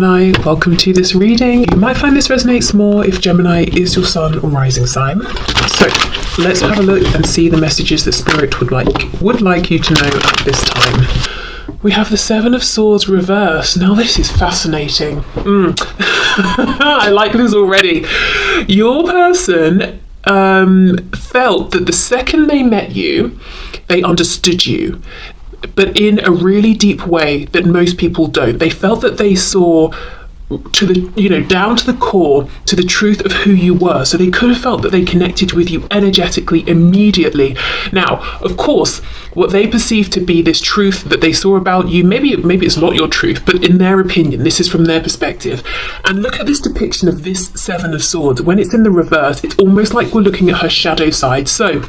Gemini, welcome to this reading. You might find this resonates more if Gemini is your sun or rising sign. So let's have a look and see the messages that Spirit would like you to know at this time. We have the Seven of Swords reversed. Now this is fascinating. I like this already. Your person felt that the second they met you, they understood you, but in a really deep way that most people don't. They felt that they saw to the, down to the core, to the truth of who you were. So they could have felt that they connected with you energetically immediately. Now, of course, what they perceive to be this truth that they saw about you, maybe it's not your truth, but in their opinion, this is from their perspective. And look at this depiction of this Seven of Swords. When it's in the reverse, it's almost like we're looking at her shadow side. So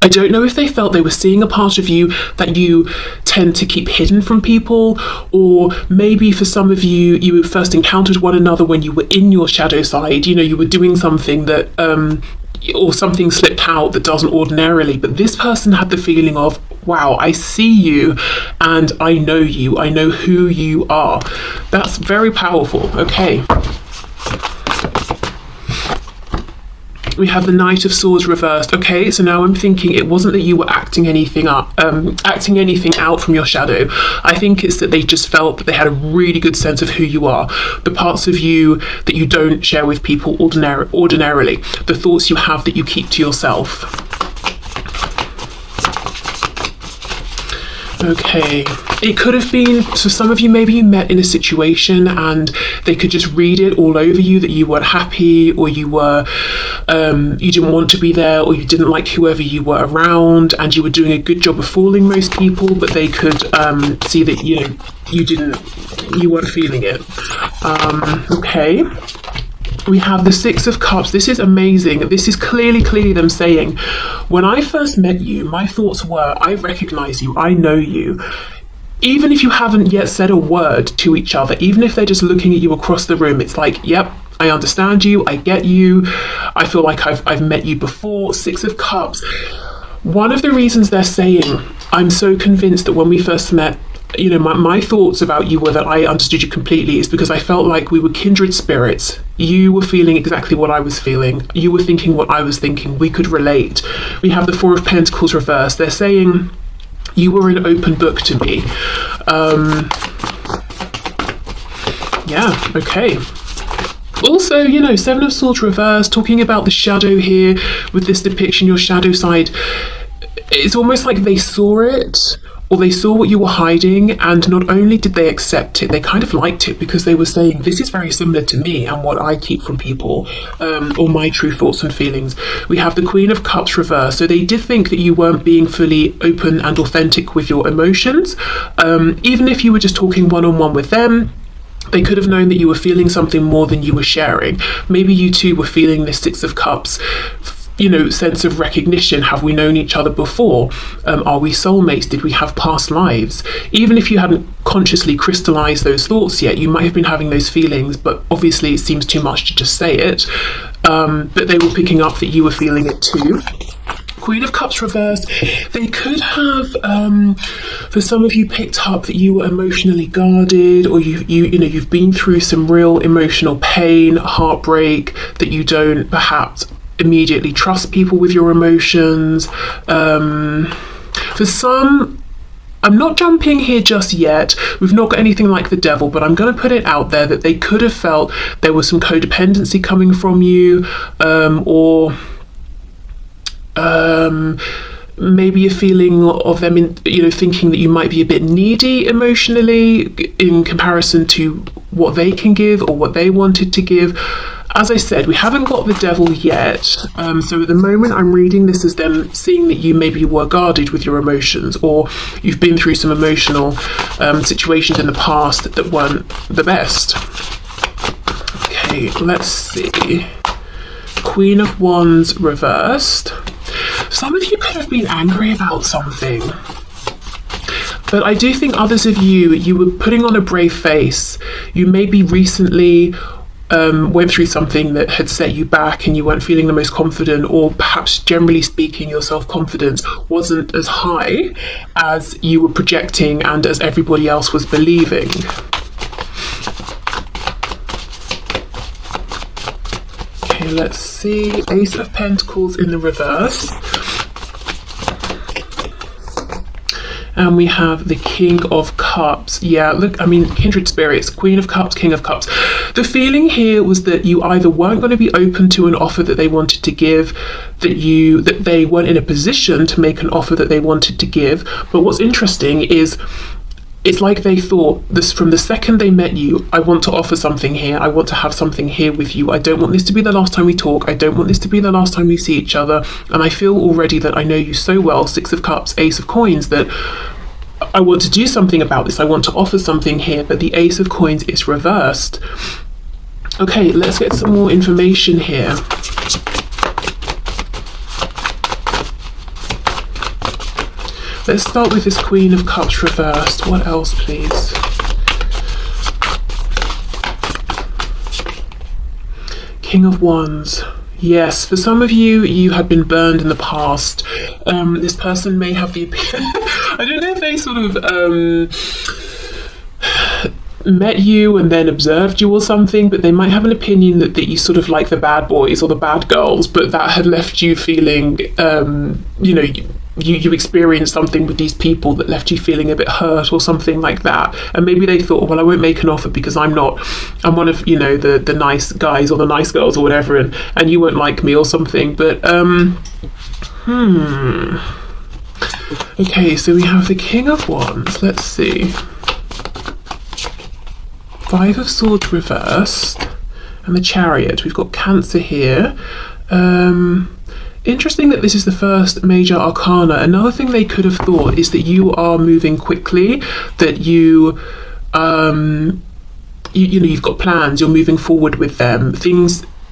I don't know if they felt they were seeing a part of you that you tend to keep hidden from people, or maybe for some of you, you first encountered one another when you were in your shadow side. You were doing something that, or something slipped out that doesn't ordinarily. But this person had the feeling of, wow, I see you and I know you. I know who you are. That's very powerful. Okay. We have the Knight of Swords reversed. Okay, so now I'm thinking it wasn't that you were acting anything out from your shadow. I think it's that they just felt that they had a really good sense of who you are, the parts of you that you don't share with people ordinarily, the thoughts you have that you keep to yourself. Okay, it could have been, so some of you, maybe you met in a situation and they could just read it all over you that you weren't happy, or you were, you didn't want to be there, or you didn't like whoever you were around, and you were doing a good job of fooling most people, but they could see that, you weren't feeling it. Okay. We have the Six of Cups. This is amazing. This is clearly them saying, when I first met you, my thoughts were, I recognize you, I know you. Even if you haven't yet said a word to each other, even if they're just looking at you across the room, it's like, yep, I understand you, I get you, I feel like I've met you before. Six of Cups. One of the reasons they're saying, I'm so convinced that when we first met, my thoughts about you were that I understood you completely, is because I felt like we were kindred spirits. You were feeling exactly what I was feeling. You were thinking what I was thinking. We could relate. We have the Four of Pentacles reversed. They're saying you were an open book to me. Yeah, okay. Also, Seven of Swords reversed, talking about the shadow here with this depiction, your shadow side. It's almost like they saw it, or they saw what you were hiding, and not only did they accept it, they kind of liked it, because they were saying, this is very similar to me and what I keep from people, or my true thoughts and feelings. We have the Queen of Cups reversed. So they did think that you weren't being fully open and authentic with your emotions. Even if you were just talking one-on-one with them, they could have known that you were feeling something more than you were sharing. Maybe you too were feeling this Six of Cups, sense of recognition. Have we known each other before? Are we soulmates? Did we have past lives? Even if you hadn't consciously crystallized those thoughts yet, you might have been having those feelings, but obviously it seems too much to just say it. But they were picking up that you were feeling it too. Queen of Cups reversed. They could have, for some of you, picked up that you were emotionally guarded, or you've been through some real emotional pain, heartbreak, that you don't perhaps immediately trust people with your emotions. For some, I'm not jumping here just yet, we've not got anything like the Devil, but I'm going to put it out there that they could have felt there was some codependency coming from you, or maybe a feeling of them thinking that you might be a bit needy emotionally in comparison to what they can give or what they wanted to give. As I said, we haven't got the Devil yet, so at the moment I'm reading this as them seeing that you maybe were guarded with your emotions, or you've been through some emotional situations in the past that weren't the best. Okay, let's see. Queen of Wands reversed. Some of you could have been angry about something, but I do think others of you were putting on a brave face. You maybe recently went through something that had set you back and you weren't feeling the most confident, or perhaps generally speaking your self-confidence wasn't as high as you were projecting and as everybody else was believing. Okay, let's see. Ace of Pentacles in the reverse. And we have the King of Cups. Yeah, look, I mean, kindred spirits, Queen of Cups, King of Cups. The feeling here was that you either weren't going to be open to an offer that they wanted to give, that they weren't in a position to make an offer that they wanted to give. But what's interesting is it's like they thought this from the second they met you. I want to offer something here. I want to have something here with you. I don't want this to be the last time we talk. I don't want this to be the last time we see each other. And I feel already that I know you so well, Six of Cups, Ace of Coins, that I want to do something about this. I want to offer something here, but the Ace of Coins is reversed. Okay, let's get some more information here. Let's start with this Queen of Cups reversed. What else, please? King of Wands. Yes, for some of you, you had been burned in the past. This person may have the opinion. I don't know if they sort of met you and then observed you or something, but they might have an opinion that you sort of like the bad boys or the bad girls, but that had left you feeling, you know, you experienced something with these people that left you feeling a bit hurt or something like that. And maybe they thought, well, I won't make an offer because I'm one of, you know, the nice guys or the nice girls or whatever, and you won't like me or something. But okay, so we have the King of Wands. Let's see. Five of Swords reversed and the Chariot. We've got Cancer here. Interesting that this is the first major arcana. Another thing they could have thought is that you are moving quickly, that you know, you've got plans, you're moving forward with them,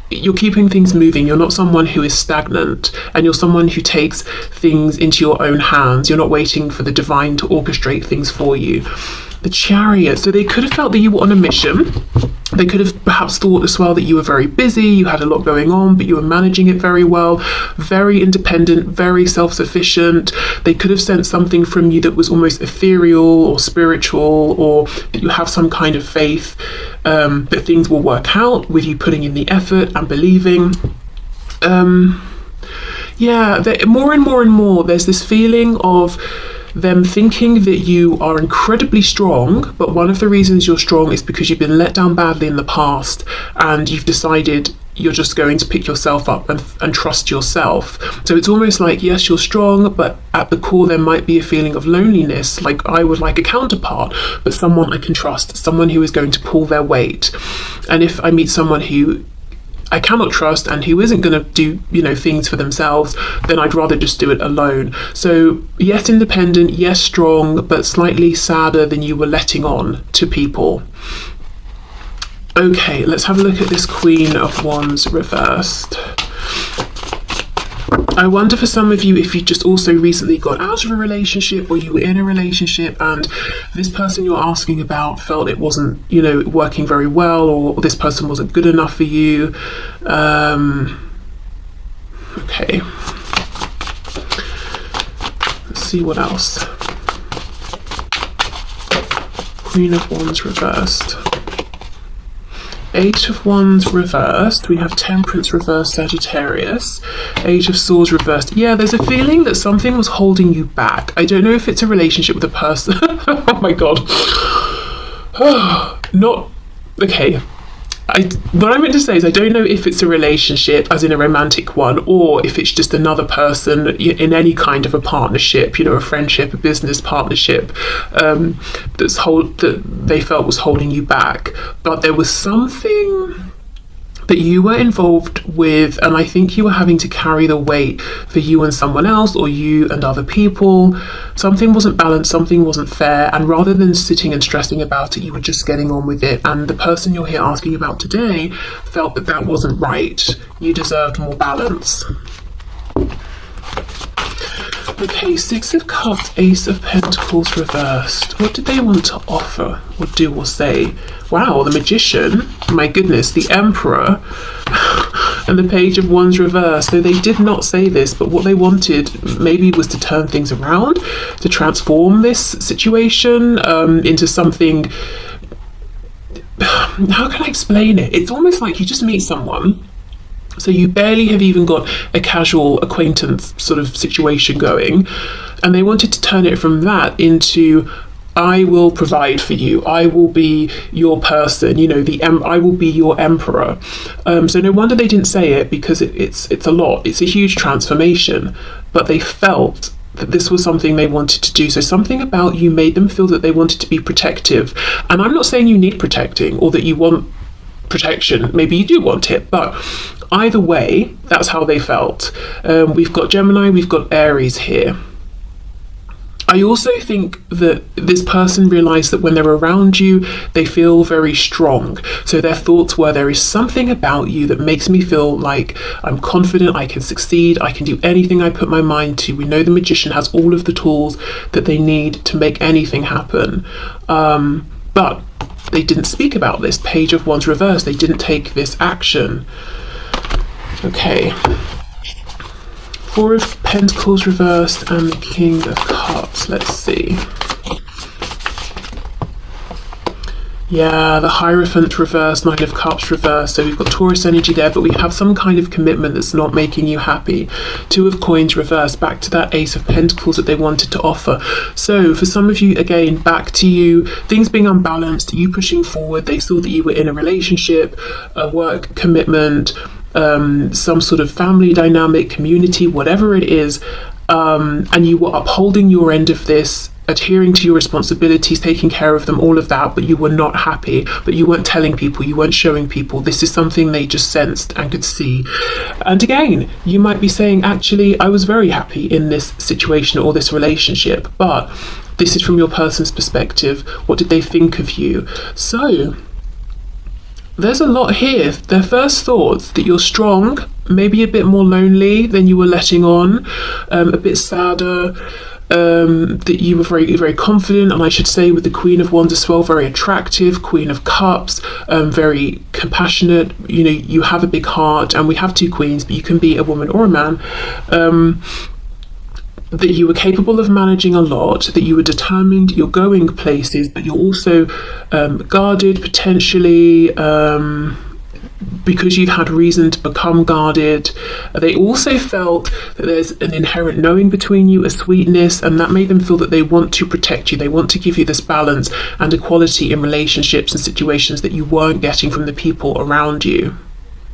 you're keeping things moving. You're not someone who is stagnant, and you're someone who takes things into your own hands. You're not waiting for the divine to orchestrate things for you. The Chariot. So they could have felt that you were on a mission. They could have perhaps thought as well that you were very busy, you had a lot going on, but you were managing it very well, very independent, very self-sufficient. They could have sensed something from you that was almost ethereal or spiritual, or that you have some kind of faith that things will work out with you putting in the effort and believing. Yeah, more and more and more, there's this feeling of them thinking that you are incredibly strong, but one of the reasons you're strong is because you've been let down badly in the past, and you've decided you're just going to pick yourself up and trust yourself. So it's almost like, yes, you're strong, but at the core there might be a feeling of loneliness, like I would like a counterpart, but someone I can trust, someone who is going to pull their weight. And if I meet someone who I cannot trust and who isn't going to do, you know, things for themselves, then I'd rather just do it alone. So yes, independent, yes, strong, but slightly sadder than you were letting on to people. Okay, let's have a look at this Queen of Wands reversed. I wonder for some of you if you just also recently got out of a relationship, or you were in a relationship and this person you're asking about felt it wasn't, you know, working very well, or this person wasn't good enough for you. Okay. Let's see what else. Queen of Wands reversed. Eight of Wands reversed. We have Temperance reversed, Sagittarius. Eight of Swords reversed. Yeah, there's a feeling that something was holding you back. I don't know if it's a relationship with a person. Oh my god. Not okay. What I meant to say is I don't know if it's a relationship as in a romantic one, or if it's just another person in any kind of a partnership, you know, a friendship, a business partnership, that they felt was holding you back. But there was something that you were involved with, and I think you were having to carry the weight for you and someone else, or you and other people. Something wasn't balanced, something wasn't fair, and rather than sitting and stressing about it, you were just getting on with it. And the person you're here asking about today felt that that wasn't right. You deserved more balance. Okay, Six of Cups, Ace of Pentacles reversed. What did they want to offer or do or say? Wow, the Magician, my goodness, the Emperor, and the Page of Wands reversed. So they did not say this, but what they wanted maybe was to turn things around, to transform this situation into something. How can I explain it? It's almost like you just meet someone So you barely have even got a casual acquaintance sort of situation going. And they wanted to turn it from that into, I will provide for you. I will be your person. You know, I will be your emperor. So no wonder they didn't say it, because it's a lot. It's a huge transformation. But they felt that this was something they wanted to do. So something about you made them feel that they wanted to be protective. And I'm not saying you need protecting or that you want protection. Maybe you do want it, but either way, that's how they felt. We've got Gemini, we've got Aries here. I also think that this person realised that when they're around you, they feel very strong. So their thoughts were, there is something about you that makes me feel like I'm confident, I can succeed, I can do anything I put my mind to. We know the magician has all of the tools that they need to make anything happen. But they didn't speak about this. Page of Wands reversed. They didn't take this action. Okay. Four of Pentacles reversed and the King of Cups. Let's see. Yeah, the Hierophant reversed, Nine of Cups reversed. So we've got Taurus energy there, but we have some kind of commitment that's not making you happy. Two of Coins reversed, back to that Ace of Pentacles that they wanted to offer. So for some of you, again, back to you, things being unbalanced, you pushing forward. They saw that you were in a relationship, a work commitment, some sort of family dynamic, community, whatever it is, and you were upholding your end of this, adhering to your responsibilities, taking care of them, all of that, but you were not happy, but you weren't telling people, you weren't showing people. This is something they just sensed and could see. And again, you might be saying, actually, I was very happy in this situation or this relationship, but this is from your person's perspective. What did they think of you? So there's a lot here. Their first thoughts that you're strong, maybe a bit more lonely than you were letting on, a bit sadder, that you were very, very confident, and I should say with the Queen of Wands as well, very attractive, Queen of Cups, very compassionate, you know, you have a big heart, and we have two queens, but you can be a woman or a man, that you were capable of managing a lot, that you were determined, you're going places, but you're also guarded potentially, because you've had reason to become guarded. They also felt that there's an inherent knowing between you, a sweetness, and that made them feel that they want to protect you. They want to give you this balance and equality in relationships and situations that you weren't getting from the people around you.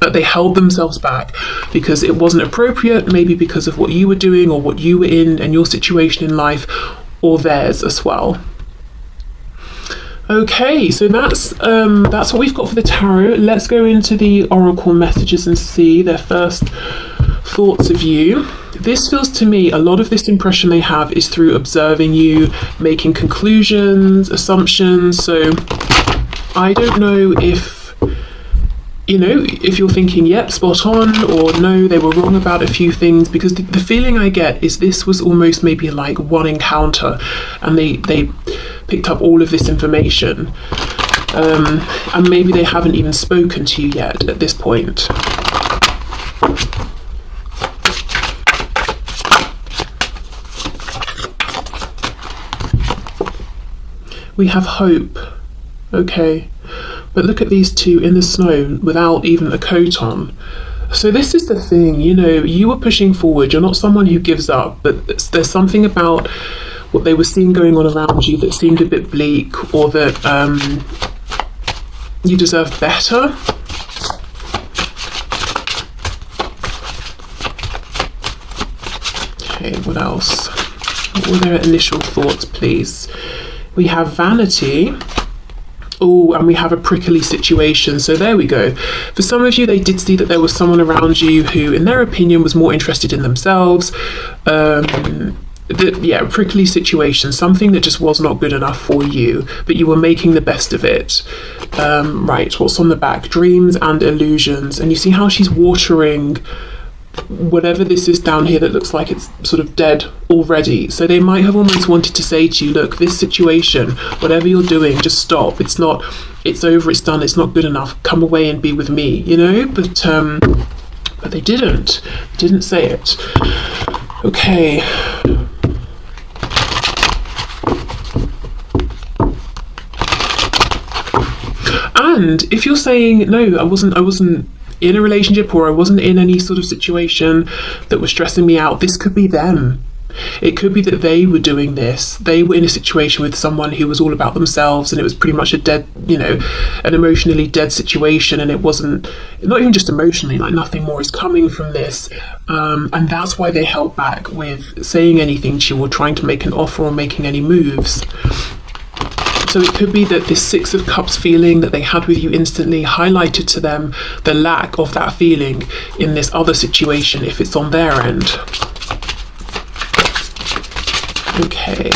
But they held themselves back because it wasn't appropriate, maybe because of what you were doing or what you were in and your situation in life, or theirs as well. Okay, so that's what we've got for the tarot. Let's go into the oracle messages and see their first thoughts of you. This feels to me, a lot of this impression they have is through observing you, making conclusions, assumptions. So I don't know if, you know, if you're thinking, yep, spot on, or no, they were wrong about a few things, because the feeling I get is this was almost maybe like one encounter, and they picked up all of this information, and maybe they haven't even spoken to you yet at this point. We have hope. Okay. But look at these two in the snow without even a coat on. So this is the thing, you know, you were pushing forward. You're not someone who gives up, but there's something about what they were seeing going on around you that seemed a bit bleak, or that you deserve better. Okay, what else? What were their initial thoughts, please? We have vanity. Oh, and we have a prickly situation. So there we go. For some of you, they did see that there was someone around you who, in their opinion, was more interested in themselves. Prickly situation, something that just was not good enough for you, but you were making the best of it. Right, what's on the back? Dreams and illusions. And you see how she's watering whatever this is down here that looks like it's sort of dead already. So they might have almost wanted to say to you, look, this situation, whatever you're doing, just stop. It's over, it's done, it's not good enough. Come away and be with me, you know? But they didn't say it. Okay. And if you're saying, no, I wasn't in a relationship, or I wasn't in any sort of situation that was stressing me out. This could be them. It could be that they were doing this. They were in a situation with someone who was all about themselves, and it was pretty much a dead, an emotionally dead situation. And it wasn't, not even just emotionally, like nothing more is coming from this. And that's why they held back with saying anything to you or trying to make an offer or making any moves. So it could be that this Six of Cups feeling that they had with you instantly highlighted to them the lack of that feeling in this other situation if it's on their end. Okay.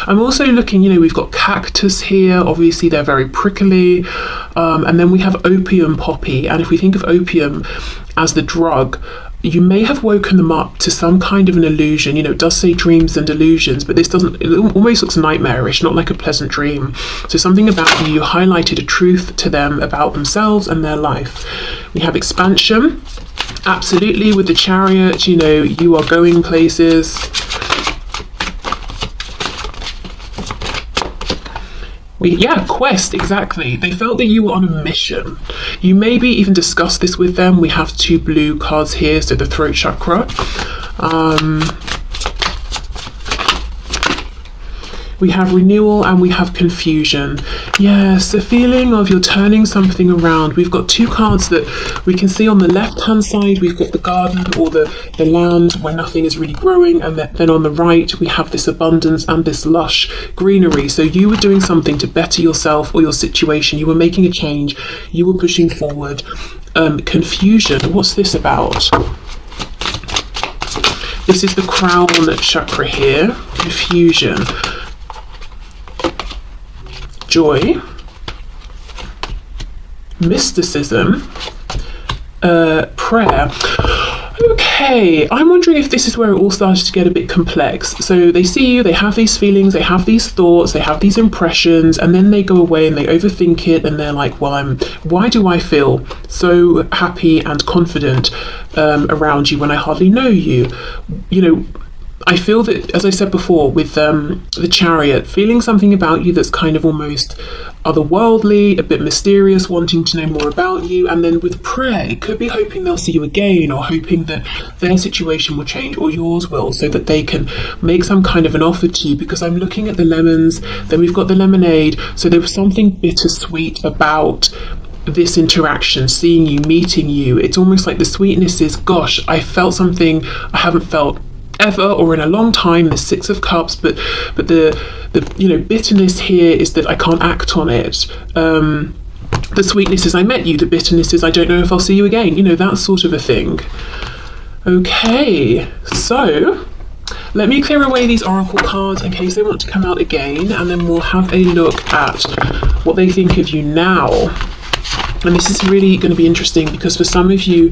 I'm also looking, we've got cactus here. Obviously, they're very prickly. And then we have opium poppy. And if we think of opium as the drug, you may have woken them up to some kind of an illusion. It does say dreams and illusions, but this doesn't, it almost looks nightmarish, not like a pleasant dream. So something about you highlighted a truth to them about themselves and their life. We have expansion. Absolutely, with the Chariot, you are going places. Quest, exactly. They felt that you were on a mission. You maybe even discussed this with them. We have 2 blue cards here, so the throat chakra. We have renewal and we have confusion. Yes, the feeling of you're turning something around. We've got 2 cards that we can see on the left-hand side. We've got the garden or the land where nothing is really growing. And then on the right, we have this abundance and this lush greenery. So you were doing something to better yourself or your situation. You were making a change. You were pushing forward. Confusion. What's this about? This is the crown chakra here. Confusion. Joy, mysticism, prayer. Okay, I'm wondering if this is where it all started to get a bit complex. So they see you, they have these feelings, they have these thoughts, they have these impressions, and then they go away and they overthink it, and they're like, well, why do I feel so happy and confident around you when I hardly know you? I feel that, as I said before, with the Chariot, feeling something about you that's kind of almost otherworldly, a bit mysterious, wanting to know more about you. And then with prayer, it could be hoping they'll see you again, or hoping that their situation will change or yours will, so that they can make some kind of an offer to you. Because I'm looking at the lemons, then we've got the lemonade. So there was something bittersweet about this interaction, seeing you, meeting you. It's almost like the sweetness is, gosh, I felt something I haven't felt ever or in a long time, the Six of Cups, but the bitterness here is that I can't act on it. The sweetness is I met you, the bitterness is I don't know if I'll see you again, that sort of a thing. Okay, so let me clear away these oracle cards in case they want to come out again, and then we'll have a look at what they think of you now. And this is really going to be interesting because for some of you,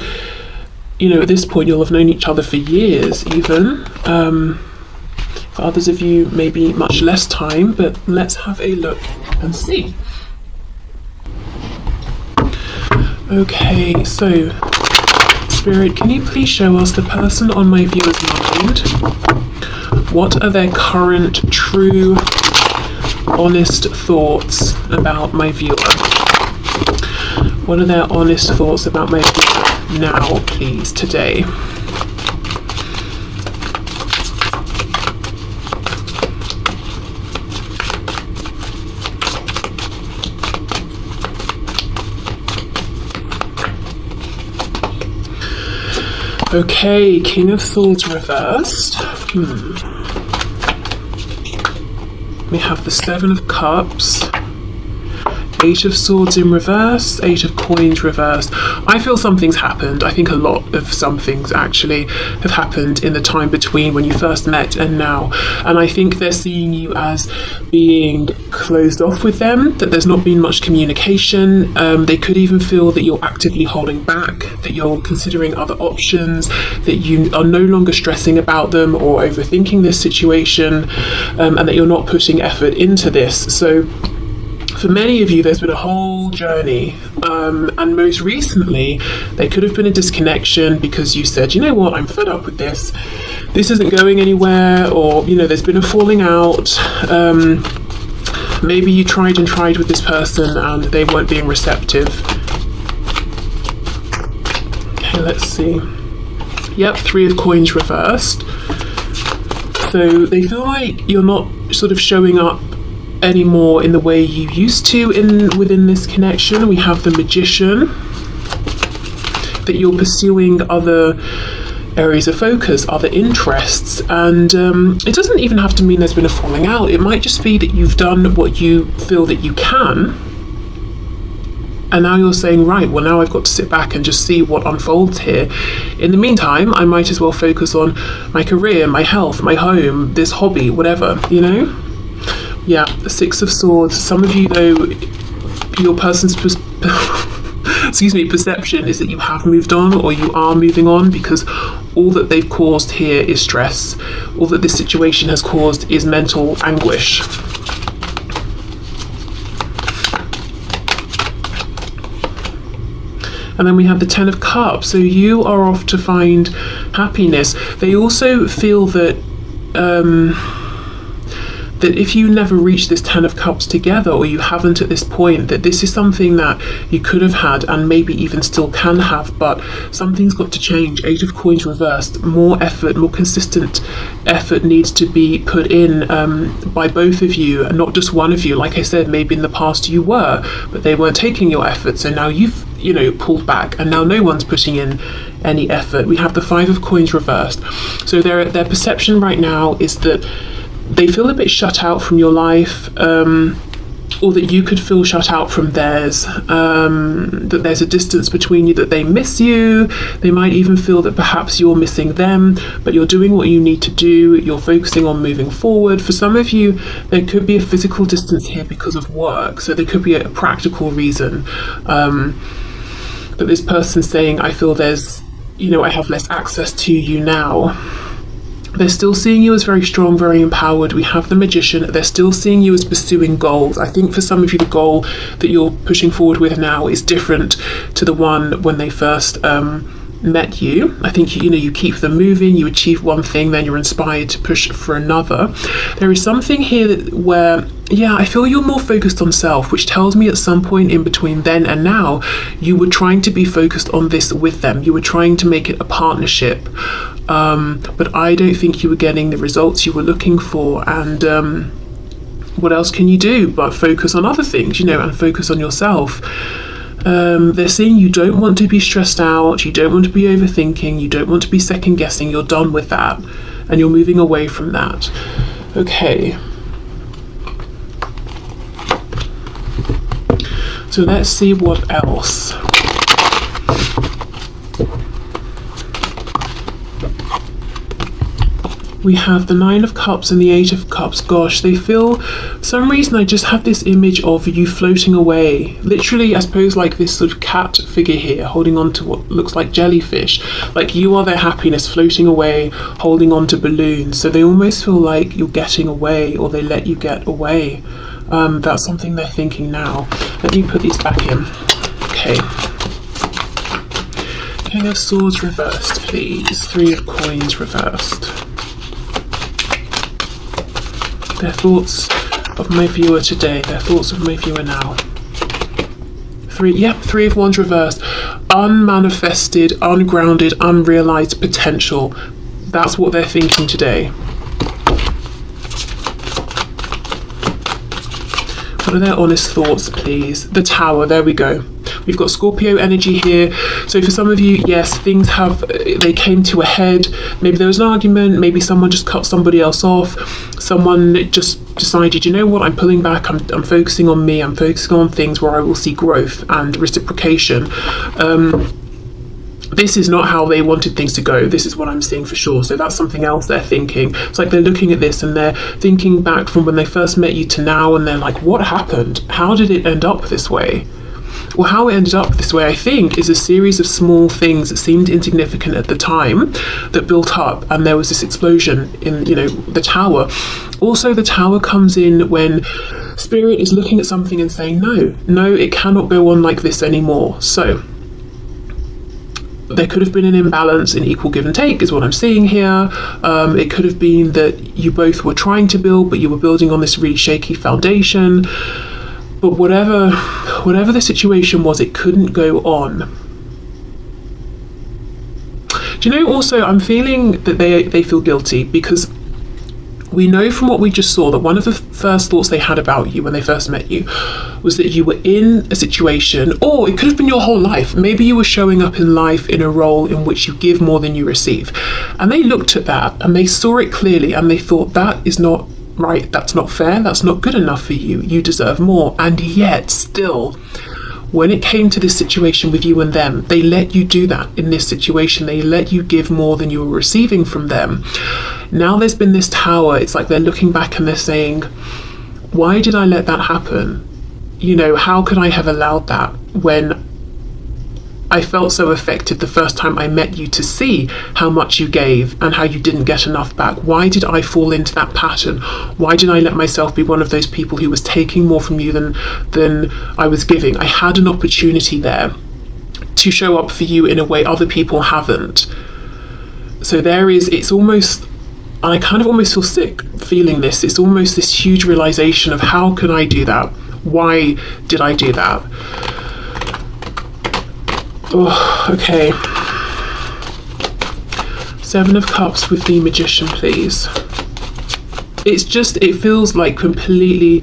at this point you'll have known each other for years even. For others of you, maybe much less time, but let's have a look and see. Okay, so Spirit, can you please show us the person on my viewer's mind? What are their current, true, honest thoughts about my viewer? What are their honest thoughts about my viewer now, please, today? Okay, King of Swords reversed. We have the Seven of Cups. Eight of Swords in reverse, Eight of Coins reversed. I feel something's happened. I think a lot of some things actually have happened in the time between when you first met and now. And I think they're seeing you as being closed off with them, that there's not been much communication. They could even feel that you're actively holding back, that you're considering other options, that you are no longer stressing about them or overthinking this situation, and that you're not putting effort into this. So for many of you, there's been a whole journey, and most recently, there could have been a disconnection because you said, you know what, I'm fed up with this. This isn't going anywhere, or, there's been a falling out. Maybe you tried and tried with this person and they weren't being receptive. Okay, let's see. Yep, 3 of coins reversed. So they feel like you're not sort of showing up anymore in the way you used to within this connection. We have the Magician, that you're pursuing other areas of focus, other interests, and it doesn't even have to mean there's been a falling out. It might just be that you've done what you feel that you can, and now you're saying, right, well, now I've got to sit back and just see what unfolds here. In the meantime, I might as well focus on my career, my health, my home, this hobby, whatever, you know? Yeah, the 6 of Swords. Some of you, though, your person's perception is that you have moved on, or you are moving on, because all that they've caused here is stress. All that this situation has caused is mental anguish. And then we have the 10 of Cups. So you are off to find happiness. They also feel that that if you never reach this 10 of Cups together, or you haven't at this point, that this is something that you could have had and maybe even still can have, but something's got to change. 8 of Coins reversed. More effort, more consistent effort needs to be put in by both of you, and not just one of you. Like I said, maybe in the past you were, but they weren't taking your effort, so now you've pulled back, and now no one's putting in any effort. We have the 5 of Coins reversed. So their perception right now is that they feel a bit shut out from your life, or that you could feel shut out from theirs, that there's a distance between you, that they miss you. They might even feel that perhaps you're missing them, but you're doing what you need to do. You're focusing on moving forward. For some of you, there could be a physical distance here because of work, so there could be a practical reason that this person's saying, I feel there's, I have less access to you now. They're still seeing you as very strong, very empowered. We have the Magician. They're still seeing you as pursuing goals. I think for some of you, the goal that you're pushing forward with now is different to the one when they first met you. I think you keep them moving, you achieve one thing, then you're inspired to push for another. There is something here where I feel you're more focused on self, which tells me at some point in between then and now you were trying to be focused on this with them. You were trying to make it a partnership, but I don't think you were getting the results you were looking for, and what else can you do but focus on other things, and focus on yourself. They're saying you don't want to be stressed out, you don't want to be overthinking, you don't want to be second guessing. You're done with that, and you're moving away from that. Okay. So let's see what else. We have the 9 of Cups and the 8 of Cups. Gosh, they feel, for some reason I just have this image of you floating away. Literally, I suppose, like this sort of cat figure here, holding on to what looks like jellyfish. Like you are their happiness, floating away, holding on to balloons. So they almost feel like you're getting away, or they let you get away. That's something they're thinking now. Let me put these back in. Okay. King of Swords reversed, please. 3 of Coins reversed. Their thoughts of my viewer today, their thoughts of my viewer now. 3 of Wands reversed. Unmanifested, ungrounded, unrealized potential. That's what they're thinking today. What are their honest thoughts, please? The Tower, there we go. We've got Scorpio energy here. So for some of you, yes, things they came to a head. Maybe there was an argument, maybe someone just cut somebody else off. Someone just decided, you know what, I'm pulling back, I'm focusing on me, I'm focusing on things where I will see growth and reciprocation. This is not how they wanted things to go. This is what I'm seeing for sure. So that's something else they're thinking. It's like they're looking at this and they're thinking back from when they first met you to now, and they're like, what happened? How did it end up this way? Well, how it ended up this way, I think, is a series of small things that seemed insignificant at the time that built up, and there was this explosion in, the Tower. Also, the Tower comes in when Spirit is looking at something and saying, no, it cannot go on like this anymore. So there could have been an imbalance in equal give and take is what I'm seeing here. It could have been that you both were trying to build, but you were building on this really shaky foundation. But whatever the situation was, it couldn't go on. Do you know, also, I'm feeling that they feel guilty, because we know from what we just saw that one of the first thoughts they had about you when they first met you was that you were in a situation, or it could have been your whole life. Maybe you were showing up in life in a role in which you give more than you receive. And they looked at that and they saw it clearly and they thought, that is not right, that's not fair, that's not good enough for you, you deserve more. And yet still, when it came to this situation with you and them, they let you do that in this situation. They let you give more than you were receiving from them. Now there's been this tower. It's like they're looking back and they're saying, why did I let that happen? You know, how could I have allowed that when I felt so affected the first time I met you to see how much you gave and how you didn't get enough back? Why did I fall into that pattern? Why did I let myself be one of those people who was taking more from you than I was giving? I had an opportunity there to show up for you in a way other people haven't. So it's almost, I kind of almost feel sick feeling this. It's almost this huge realization of, how could I do that? Why did I do that? Oh, okay. 7 of Cups with the Magician, please. It feels like completely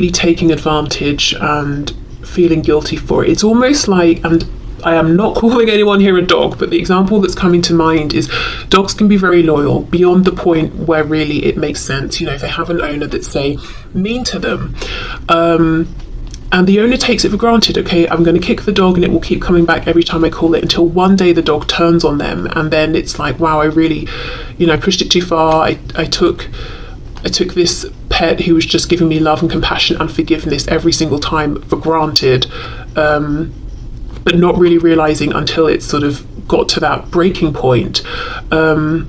taking advantage and feeling guilty for it. It's almost like, and I am not calling anyone here a dog, but the example that's coming to mind is dogs can be very loyal beyond the point where really it makes sense. You know, if they have an owner that's, say, mean to them, and the owner takes it for granted. Okay, I'm going to kick the dog and it will keep coming back every time I call it, until one day the dog turns on them, and then it's like, wow, I really, I pushed it too far. I took this pet who was just giving me love and compassion and forgiveness every single time for granted, but not really realizing until it sort of got to that breaking point. I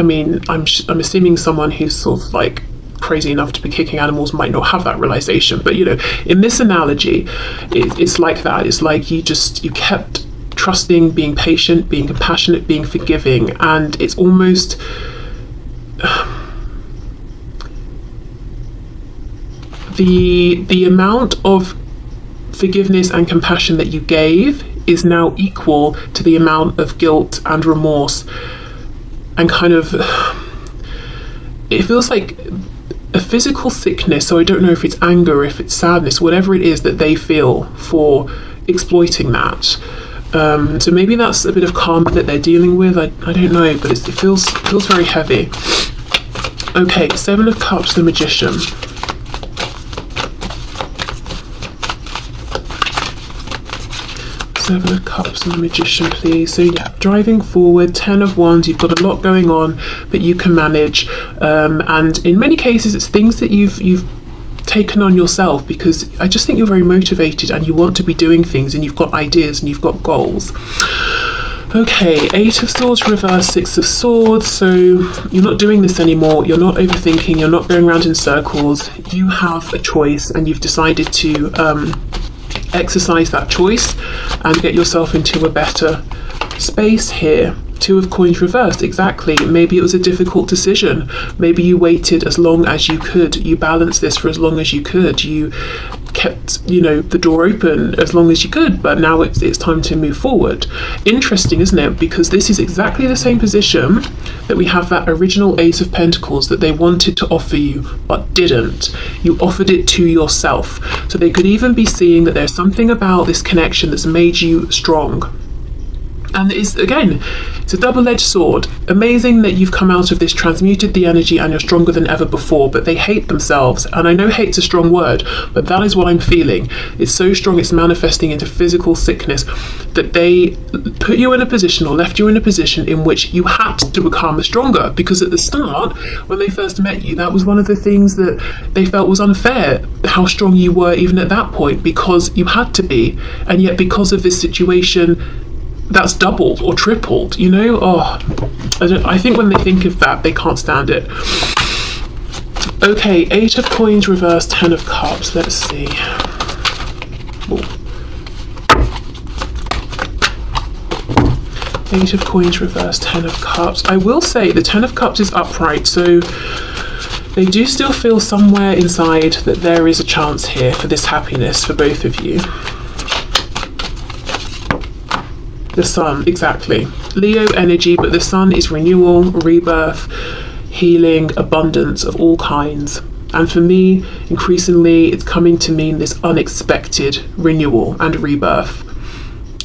mean, I'm assuming someone who's sort of like crazy enough to be kicking animals might not have that realization, but in this analogy, it's like that. It's like you kept trusting, being patient, being compassionate, being forgiving, and it's almost the amount of forgiveness and compassion that you gave is now equal to the amount of guilt and remorse, and kind of, it feels like a physical sickness. So I don't know if it's anger, if it's sadness, whatever it is that they feel for exploiting that. So maybe that's a bit of karma that they're dealing with. I don't know, but it feels very heavy. Okay, 7 of Cups, the Magician. Seven of Cups and the Magician, please. So yeah, driving forward. 10 of Wands, you've got a lot going on, but you can manage. And in many cases, it's things that you've taken on yourself, because I just think you're very motivated and you want to be doing things, and you've got ideas and you've got goals. Okay, 8 of Swords reverse, 6 of Swords. So you're not doing this anymore. You're not overthinking. You're not going around in circles. You have a choice, and you've decided to exercise that choice and get yourself into a better space here. 2 of Coins reversed, exactly. Maybe it was a difficult decision. Maybe you waited as long as you could. You balanced this for as long as you could. You kept, the door open as long as you could, but now it's time to move forward. Interesting, isn't it? Because this is exactly the same position that we have that original Ace of Pentacles that they wanted to offer you, but didn't. You offered it to yourself. So they could even be seeing that there's something about this connection that's made you strong. And it's a double-edged sword. Amazing that you've come out of this, transmuted the energy, and you're stronger than ever before, but they hate themselves. And I know hate's a strong word, but that is what I'm feeling. It's so strong, it's manifesting into physical sickness, that they put you in a position, or left you in a position, in which you had to become stronger. Because at the start, when they first met you, that was one of the things that they felt was unfair, how strong you were even at that point, because you had to be. And yet, because of this situation, that's doubled or tripled, I think when they think of that, they can't stand it. Okay, 8 of Coins reversed, 10 of Cups. Let's see. Ooh. Eight of Coins reversed, Ten of Cups. I will say the Ten of Cups is upright, so they do still feel somewhere inside that there is a chance here for this happiness for both of you. The Sun, exactly. Leo energy, but the Sun is renewal, rebirth, healing, abundance of all kinds. And for me, increasingly, it's coming to mean this unexpected renewal and rebirth.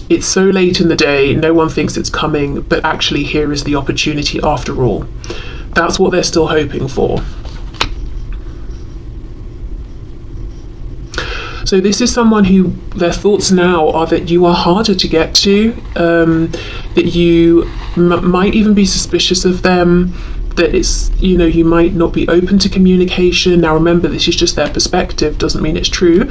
It's so late in the day, no one thinks it's coming, but actually here is the opportunity after all. That's what they're still hoping for. So this is someone who their thoughts now are that you are harder to get to, that you might even be suspicious of them, that it's, you know, you might not be open to communication. Now remember, this is just their perspective, doesn't mean it's true.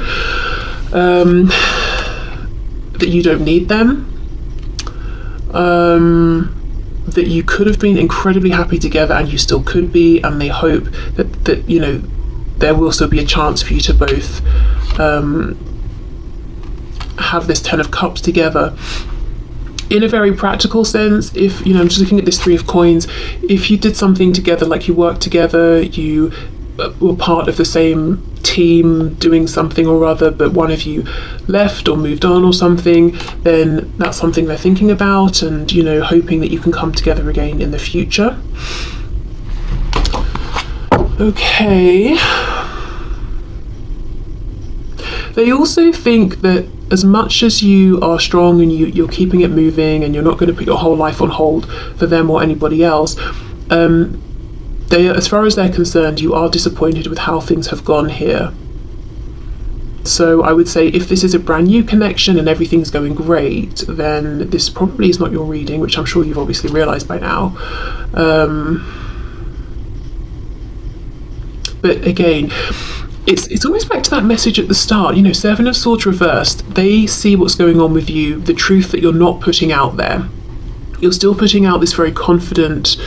That you don't need them, that you could have been incredibly happy together and you still could be, and they hope that you know, there will still be a chance for you to both have this Ten of Cups together. In a very practical sense, if, you know, I'm just looking at this Three of Coins, if you did something together, like you worked together, you were part of the same team doing something or other, but one of you left or moved on or something, then that's something they're thinking about and, you know, hoping that you can come together again in the future. Okay. They also think that as much as you are strong and you're keeping it moving and you're not going to put your whole life on hold for them or anybody else, they, as far as they're concerned, you are disappointed with how things have gone here. So I would say if this is a brand new connection and everything's going great, then this probably is not your reading, which I'm sure you've obviously realised by now. But again, it's always back to that message at the start, you know, Seven of Swords reversed. They see what's going on with you, the truth that you're not putting out there. You're still putting out this very confident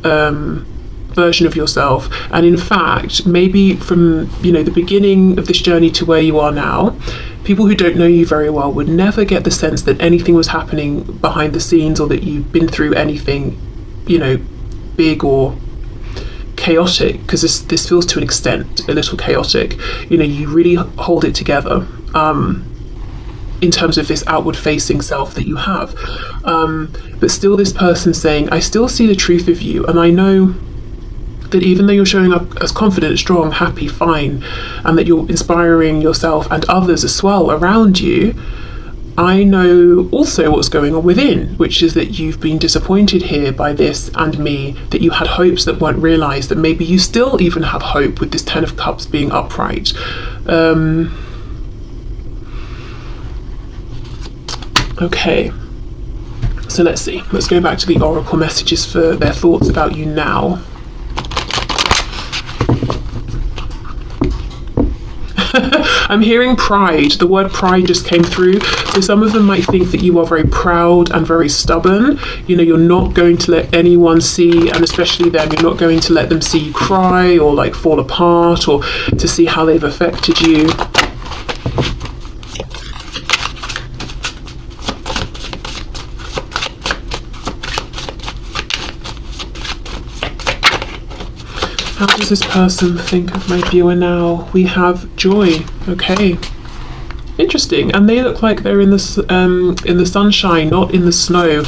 version of yourself, and in fact, maybe from, you know, the beginning of this journey to where you are now, people who don't know you very well would never get the sense that anything was happening behind the scenes or that you've been through anything, you know, big or chaotic, because this feels to an extent a little chaotic. You know, you really hold it together in terms of this outward facing self that you have, but still this person saying, I still see the truth of you, and I know that even though you're showing up as confident, strong, happy, fine, and that you're inspiring yourself and others as well around you, I know also what's going on within, which is that you've been disappointed here by this and me, that you had hopes that weren't realised, that maybe you still even have hope with this Ten of Cups being upright. Okay, so let's see. Let's go back to the Oracle messages for their thoughts about you now. I'm hearing pride. The word pride just came through. So some of them might think that you are very proud and very stubborn. You know, you're not going to let anyone see, and especially them, you're not going to let them see you cry or like fall apart or to see how they've affected you. How does this person think of my viewer now? We have joy. Okay, interesting. And they look like they're in the sunshine, not in the snow.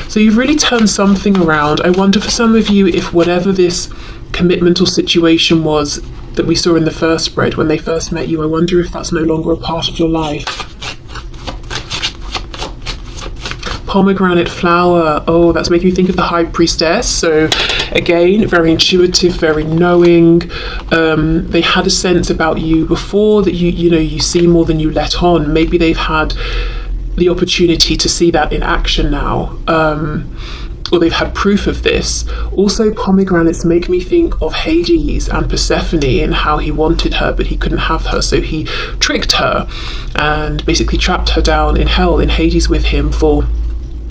So you've really turned something around. I wonder for some of you if whatever this commitment or situation was that we saw in the first spread when they first met you, I wonder if that's no longer a part of your life. Pomegranate flower. Oh, that's making me think of the High Priestess. So again, very intuitive, very knowing. They had a sense about you before that you know, you see more than you let on. Maybe they've had the opportunity to see that in action now, or they've had proof of this. Also, pomegranates make me think of Hades and Persephone and how he wanted her but he couldn't have her, so he tricked her and basically trapped her down in hell in Hades with him for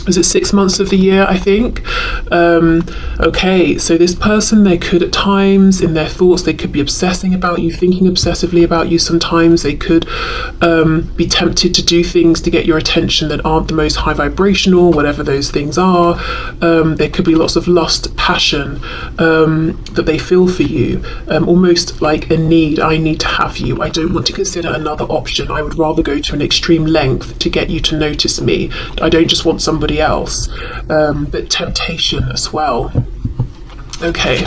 is it 6 months of the year, I think. Okay, so this person, they could at times in their thoughts, they could be obsessing about you, thinking obsessively about you. Sometimes they could be tempted to do things to get your attention that aren't the most high vibrational, whatever those things are. There could be lots of lust, passion that they feel for you, almost like a need. I need to have you. I don't want to consider another option. I would rather go to an extreme length to get you to notice me. I don't just want somebody else, but temptation as well. Okay.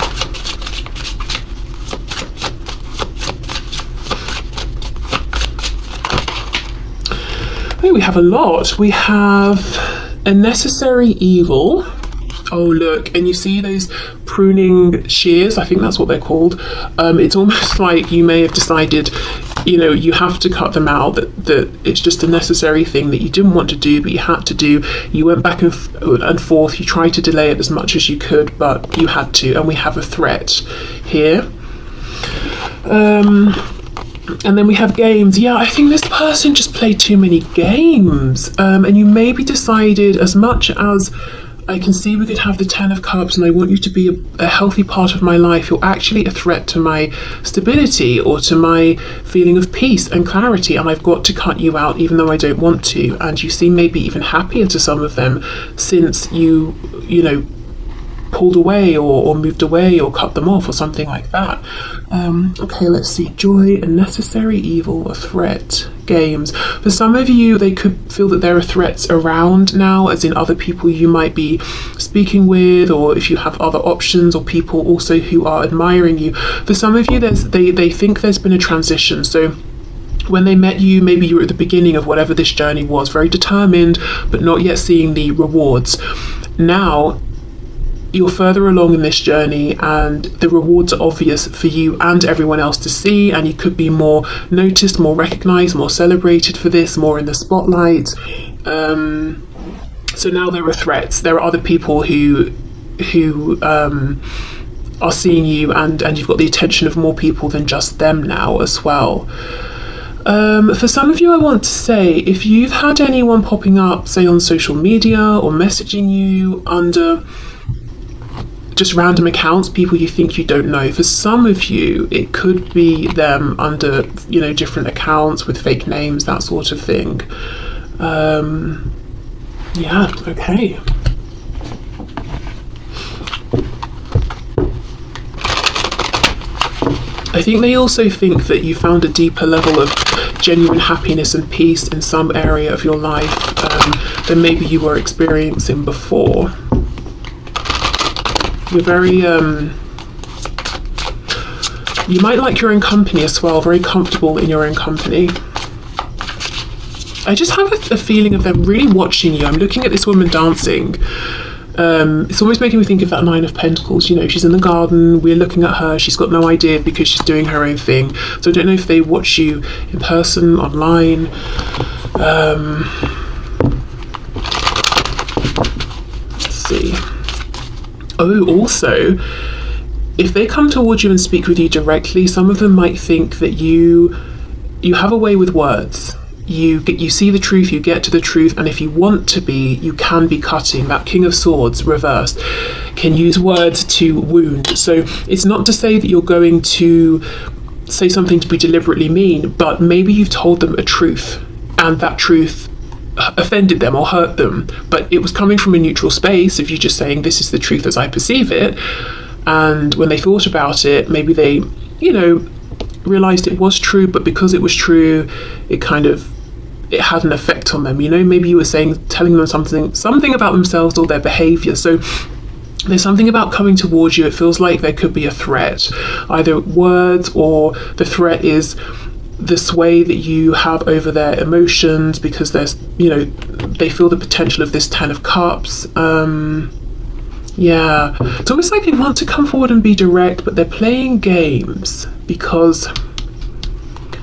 Oh, we have a lot. We have a necessary evil. Oh, look, and you see those pruning shears? I think that's what they're called. It's almost like you may have decided, you know, you have to cut them out, that it's just a necessary thing that you didn't want to do, but you had to do. You went back and forth, you tried to delay it as much as you could, but you had to, and we have a threat here. And then we have games. Yeah, I think this person just played too many games, and you maybe decided, as much as I can see we could have the 10 of Cups and I want you to be a healthy part of my life, you're actually a threat to my stability or to my feeling of peace and clarity, and I've got to cut you out even though I don't want to. And you seem maybe even happier to some of them since you know, pulled away or moved away or cut them off or something like that. Okay, let's see. Joy, a necessary evil, a threat, games. For some of you, they could feel that there are threats around now, as in other people you might be speaking with, or if you have other options, or people also who are admiring you. For some of you, they think there's been a transition. So when they met you, maybe you were at the beginning of whatever this journey was, very determined, but not yet seeing the rewards. Now, you're further along in this journey and the rewards are obvious for you and everyone else to see, and you could be more noticed, more recognized, more celebrated for this, more in the spotlight. So now there are threats. There are other people who are seeing you, and you've got the attention of more people than just them now as well. For some of you, I want to say, if you've had anyone popping up, say on social media or messaging you under just random accounts, people you think you don't know, for some of you it could be them under, you know, different accounts with fake names, that sort of thing. Yeah, okay. I think they also think that you found a deeper level of genuine happiness and peace in some area of your life than maybe you were experiencing before. You're very, you might like your own company as well, very comfortable in your own company. I just have a feeling of them really watching you. I'm looking at this woman dancing. It's almost making me think of that 9 of Pentacles. You know, she's in the garden, we're looking at her, she's got no idea because she's doing her own thing. So I don't know if they watch you in person, online. Let's see. Oh, also, if they come towards you and speak with you directly, some of them might think that you have a way with words. You see the truth, you get to the truth, and if you want to be, you can be cutting. That King of Swords reversed can use words to wound. So it's not to say that you're going to say something to be deliberately mean, but maybe you've told them a truth, and that truth offended them or hurt them, but it was coming from a neutral space of you just saying, this is the truth as I perceive it. And when they thought about it, maybe they, you know, realized it was true, but because it was true, it had an effect on them. You know, maybe you were telling them something about themselves or their behavior. So there's something about coming towards you, it feels like there could be a threat, either words, or the threat is the sway that you have over their emotions, because there's, you know, they feel the potential of this 10 of Cups. Yeah, it's almost like they want to come forward and be direct, but they're playing games because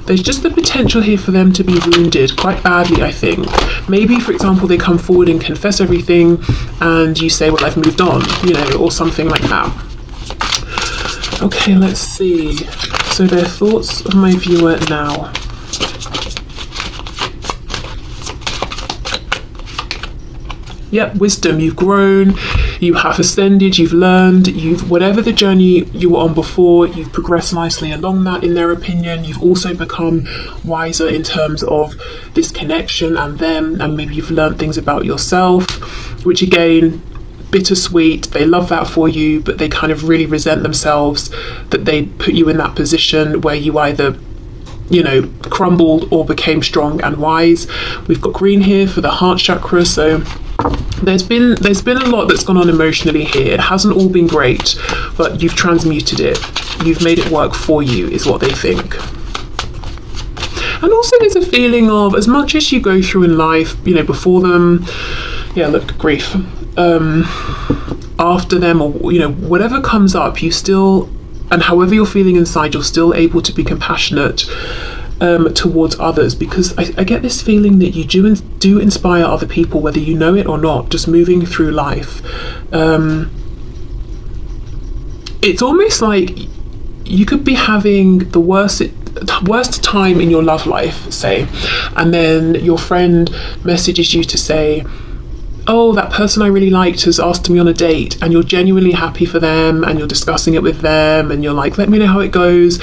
there's just the potential here for them to be wounded quite badly, I think. Maybe, for example, they come forward and confess everything and you say, well, I've moved on, you know, or something like that. Okay, let's see. So their thoughts of my viewer now. Yep, wisdom. You've grown, you have ascended, you've learned, you've, whatever the journey you were on before, you've progressed nicely along that, in their opinion. You've also become wiser in terms of this connection and them, and maybe you've learned things about yourself, which again, bittersweet. They love that for you, but they kind of really resent themselves that they put you in that position where you either, you know, crumbled or became strong and wise. We've got green here for the heart chakra, so there's been a lot that's gone on emotionally here. It hasn't all been great, but you've transmuted it. You've made it work for you, is what they think. And also there's a feeling of, as much as you go through in life, you know, before them, yeah, look, grief, after them, or, you know, whatever comes up, you still, and however you're feeling inside, you're still able to be compassionate towards others, because I get this feeling that you do inspire other people, whether you know it or not, just moving through life. It's almost like you could be having the worst time in your love life, say, and then your friend messages you to say, oh, that person I really liked has asked me on a date, and you're genuinely happy for them, and you're discussing it with them, and you're like, let me know how it goes,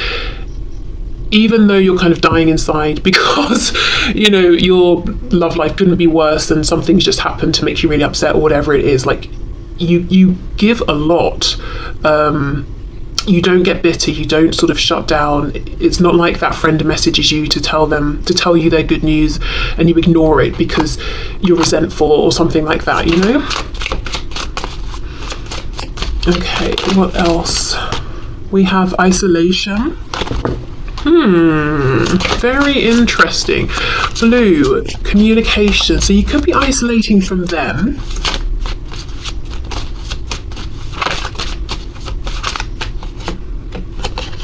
even though you're kind of dying inside because, you know, your love life couldn't be worse and something's just happened to make you really upset, or whatever it is. Like, you give a lot. You don't get bitter, you don't sort of shut down. It's not like that friend messages you to tell you their good news, and you ignore it because you're resentful or something like that, you know? Okay, what else? We have isolation. Very interesting. Blue, communication. So you could be isolating from them.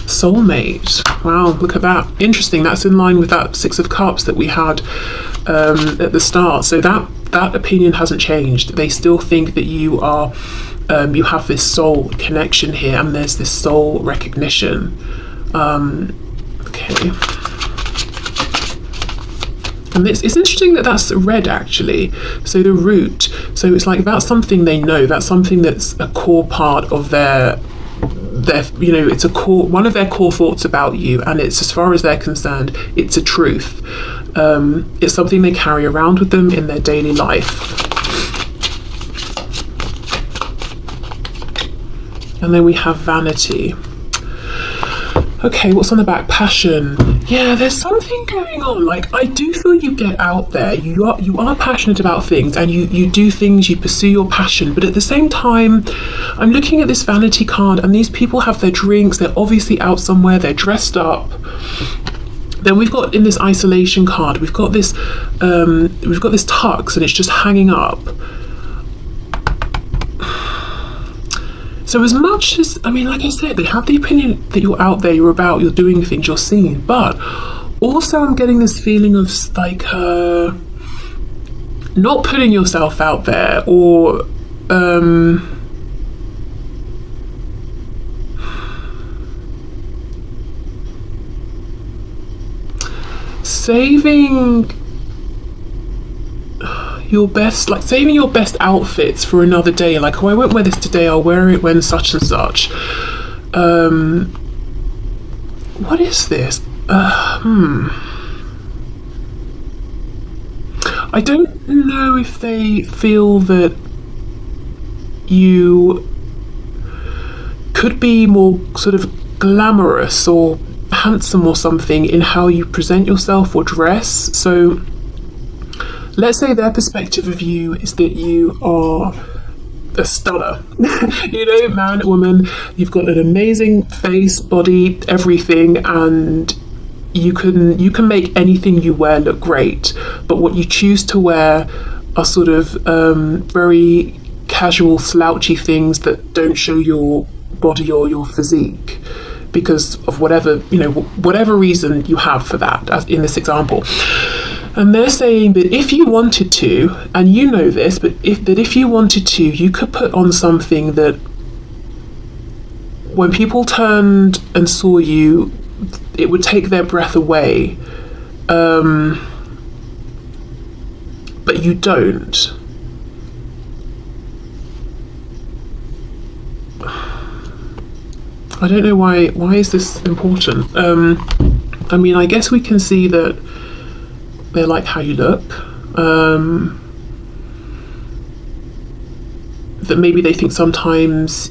Soulmate. Wow, look at that. Interesting. That's in line with that Six of Cups that we had at the start. So that opinion hasn't changed. They still think that you are, you have this soul connection here, and there's this soul recognition. Okay. And it's interesting that that's red, actually. So the root. So it's like that's something they know. That's something that's a core part of their, you know, it's a core, one of their core thoughts about you, and it's, as far as they're concerned, it's a truth. It's something they carry around with them in their daily life. And then we have vanity. Okay, what's on the back? Passion. Yeah, there's something going on. Like, I do feel you get out there. You are passionate about things, and you do things, you pursue your passion. But at the same time, I'm looking at this vanity card, and these people have their drinks. They're obviously out somewhere. They're dressed up. Then we've got, in this isolation card, we've got this tux, and it's just hanging up. So as much as, I mean, like I said, they have the opinion that you're out there, you're about, you're doing things, you're seen, but also I'm getting this feeling of like not putting yourself out there, or saving your best, like saving your best outfits for another day. Like, oh, I won't wear this today, I'll wear it when such and such. What is this? I don't know if they feel that you could be more sort of glamorous or handsome or something in how you present yourself or dress. So let's say their perspective of you is that you are a stunner. You know, man, woman, you've got an amazing face, body, everything, and you can make anything you wear look great. But what you choose to wear are sort of very casual, slouchy things that don't show your body or your physique, because of whatever, you know, whatever reason you have for that, as in this example. And they're saying that if you wanted to, and you know this, but if you wanted to, you could put on something that when people turned and saw you, it would take their breath away. But you don't. I don't know why is this important. I mean, I guess we can see that they like how you look, that maybe they think sometimes,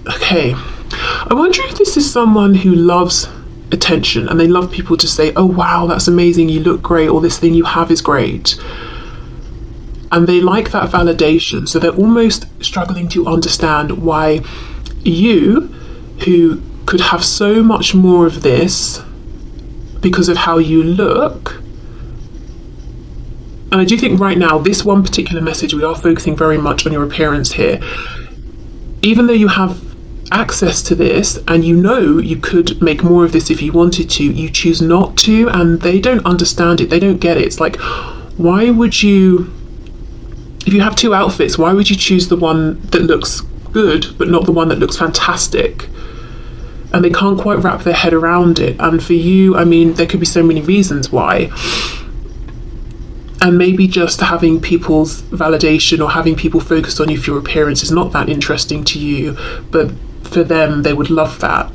okay, I wonder if this is someone who loves attention and they love people to say, oh wow, that's amazing, you look great, or this thing you have is great. And they like that validation, so they're almost struggling to understand why you, who could have so much more of this because of how you look. And I do think right now, this one particular message, we are focusing very much on your appearance here. Even though you have access to this and you know you could make more of this if you wanted to, you choose not to, and they don't understand it, they don't get it. It's like, why would you, if you have two outfits, why would you choose the one that looks good but not the one that looks fantastic? And they can't quite wrap their head around it. And for you, I mean, there could be so many reasons why. And maybe just having people's validation or having people focus on you for your appearance is not that interesting to you, but for them, they would love that.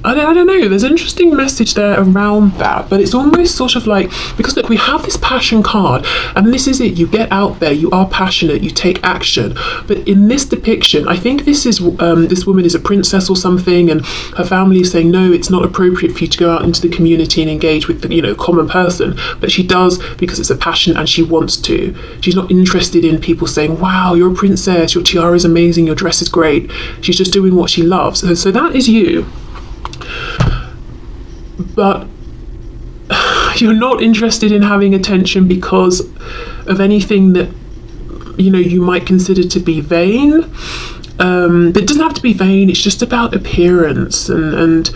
I don't know, there's an interesting message there around that, but it's almost sort of like, because look, we have this passion card, and this is it, you get out there, you are passionate, you take action. But in this depiction, I think this is, this woman is a princess or something, and her family is saying, no, it's not appropriate for you to go out into the community and engage with the, you know, common person. But she does because it's a passion and she wants to. She's not interested in people saying, wow, you're a princess, your tiara is amazing, your dress is great. She's just doing what she loves. So that is you. But you're not interested in having attention because of anything that, you know, you might consider to be vain. It doesn't have to be vain, it's just about appearance, and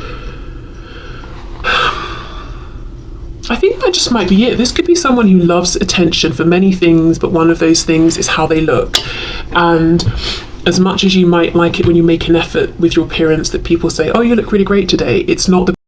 I think that just might be it. This could be someone who loves attention for many things, but one of those things is how they look. And as much as you might like it when you make an effort with your appearance that people say, oh, you look really great today, it's not the